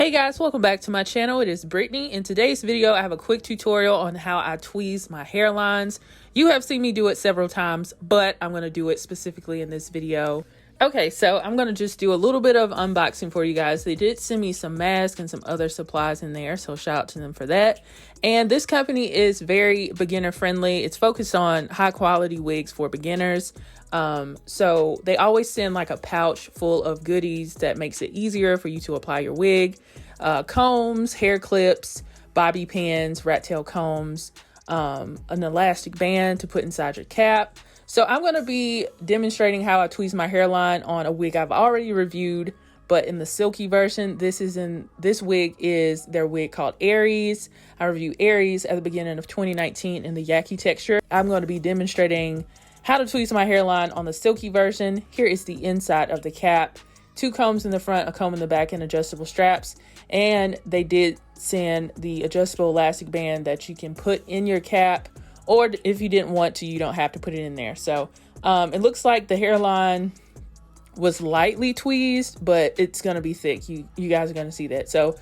Hey guys, welcome back to my channel. It is Brittany. In today's video, I have a quick tutorial on how I tweeze my hairlines. You have seen me do it several times, but I'm going to do it specifically in this video. Okay, so I'm going to just do a little bit of unboxing for you guys. They did send me some masks and some other supplies in there, so shout out to them for that. And this company is very beginner friendly. It's focused on high quality wigs for beginners. So they always send like a pouch full of goodies that makes it easier for you to apply your wig. Combs, hair clips, bobby pins, rat tail combs, an elastic band to put inside your cap. So I'm going to be demonstrating how I tweeze my hairline on a wig I've already reviewed, but in the Silky version. This wig is their wig called Aries. I reviewed Aries at the beginning of 2019 in the Yaki texture. I'm going to be demonstrating how to tweeze my hairline on the Silky version. Here is the inside of the cap. 2 combs in the front, a comb in the back, and adjustable straps. And they did send the adjustable elastic band that you can put in your cap, or if you didn't want to, you don't have to put it in there. So it looks like the hairline was lightly tweezed, but it's going to be thick. You guys are going to see that. So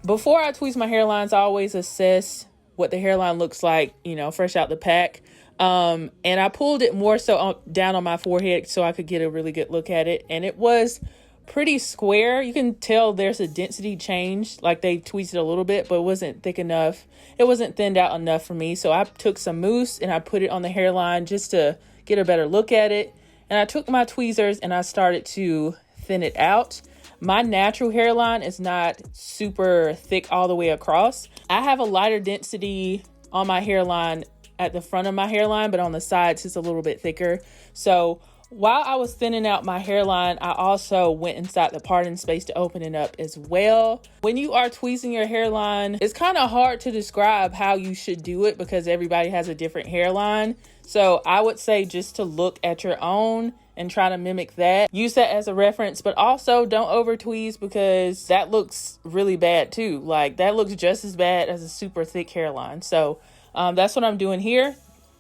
before I tweeze my hairlines, I always assess what the hairline looks like, you know, fresh out the pack. And I pulled it more so down on my forehead so I could get a really good look at it. And it was pretty square. You can tell there's a density change, like they tweezed it a little bit, but it wasn't thick enough. It wasn't thinned out enough for me. So I took some mousse and I put it on the hairline just to get a better look at it. And I took my tweezers and I started to thin it out. My natural hairline is not super thick all the way across. I have a lighter density on my hairline at the front of my hairline, but on the sides it's a little bit thicker. So while I was thinning out my hairline, I also went inside the parting space to open it up as well. When you are tweezing your hairline, it's kind of hard to describe how you should do it because everybody has a different hairline. So I would say just to look at your own and try to mimic that. Use that as a reference, but also don't over tweeze because that looks really bad too. Like that looks just as bad as a super thick hairline. So that's what I'm doing here.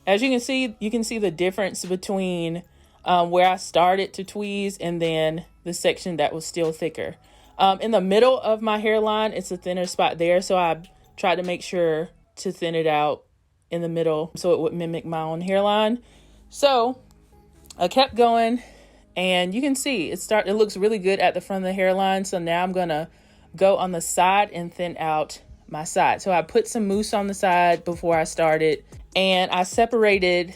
As you can see the difference between where I started to tweeze and then the section that was still thicker. In the middle of my hairline, it's a thinner spot there. So I tried to make sure to thin it out in the middle so it would mimic my own hairline. So I kept going and you can see it looks really good at the front of the hairline. So now I'm gonna go on the side and thin out my side. So I put some mousse on the side before I started and I separated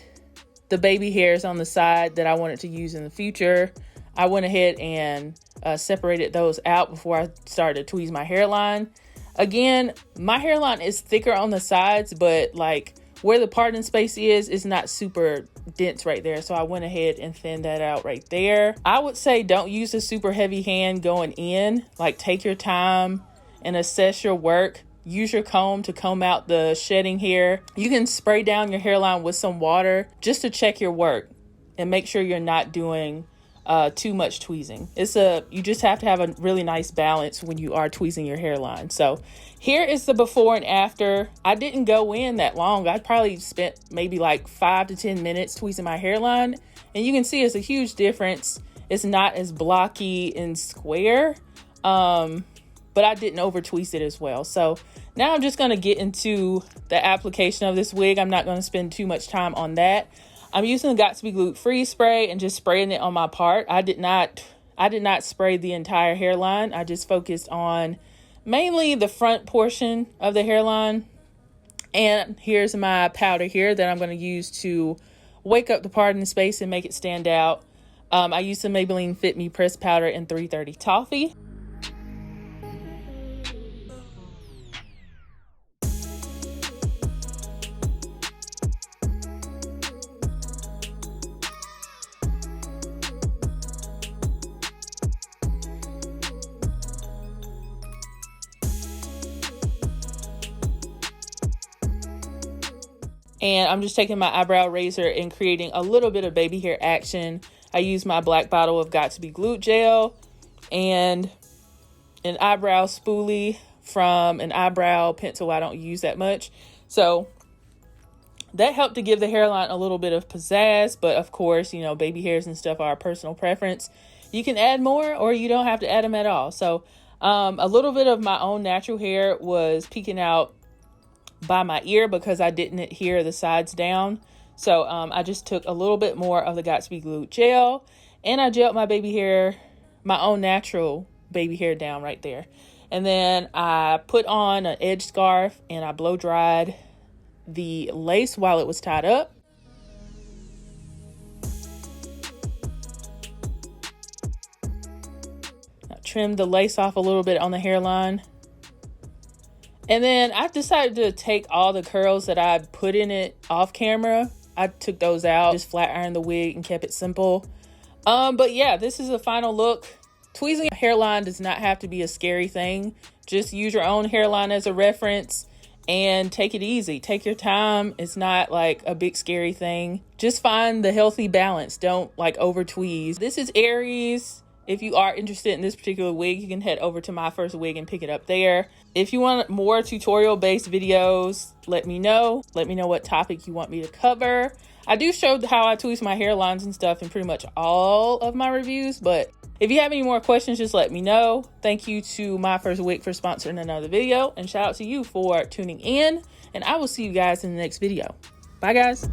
the baby hairs on the side that I wanted to use in the future. I went ahead and separated those out before I started to tweeze my hairline. Again, my hairline is thicker on the sides, but like where the parting space is not super dense right there. So I went ahead and thinned that out right there. I would say don't use a super heavy hand going in. Like take your time and assess your work. Use your comb to comb out the shedding hair. You can spray down your hairline with some water just to check your work and make sure you're not doing too much tweezing. You just have to have a really nice balance when you are tweezing your hairline. So here is the before and after. I didn't go in that long. I probably spent maybe like 5 to 10 minutes tweezing my hairline. And you can see it's a huge difference. It's not as blocky and square. But I didn't over tweeze it as well. So now I'm just going to get into the application of this wig. I'm not going to spend too much time on that. I'm using the Got2b Glued Freeze Spray and just spraying it on my part. I did not spray the entire hairline. I just focused on mainly the front portion of the hairline. And here's my powder here that I'm going to use to wake up the parting space and make it stand out. I used the Maybelline Fit Me Pressed Powder in 330 Toffee. And I'm just taking my eyebrow razor and creating a little bit of baby hair action. I use my black bottle of Got2b Glued Gel and an eyebrow spoolie from an eyebrow pencil I don't use that much. So that helped to give the hairline a little bit of pizzazz. But of course, you know, baby hairs and stuff are a personal preference. You can add more or you don't have to add them at all. So A little bit of my own natural hair was peeking out by my ear because I didn't adhere the sides down. So I just took a little bit more of the Got2b Glued gel, and I gelled my baby hair, my own natural baby hair, down right there. And then I put on an edge scarf and I blow dried the lace while it was tied up. I trimmed the lace off a little bit on the hairline. And then I decided to take all the curls that I put in it off camera. I took those out, just flat ironed the wig and kept it simple. But yeah, this is the final look. Tweezing a hairline does not have to be a scary thing. Just use your own hairline as a reference and take it easy. Take your time. It's not like a big scary thing. Just find the healthy balance. Don't like over tweeze. This is Aries. If you are interested in this particular wig, you can head over to MyFirstWig and pick it up there. If you want more tutorial based videos, let me know. Let me know what topic you want me to cover. I do show how I tweeze my hairlines and stuff in pretty much all of my reviews, but if you have any more questions, just let me know. Thank you to MyFirstWig for sponsoring another video, and shout out to you for tuning in, and I will see you guys in the next video. Bye guys.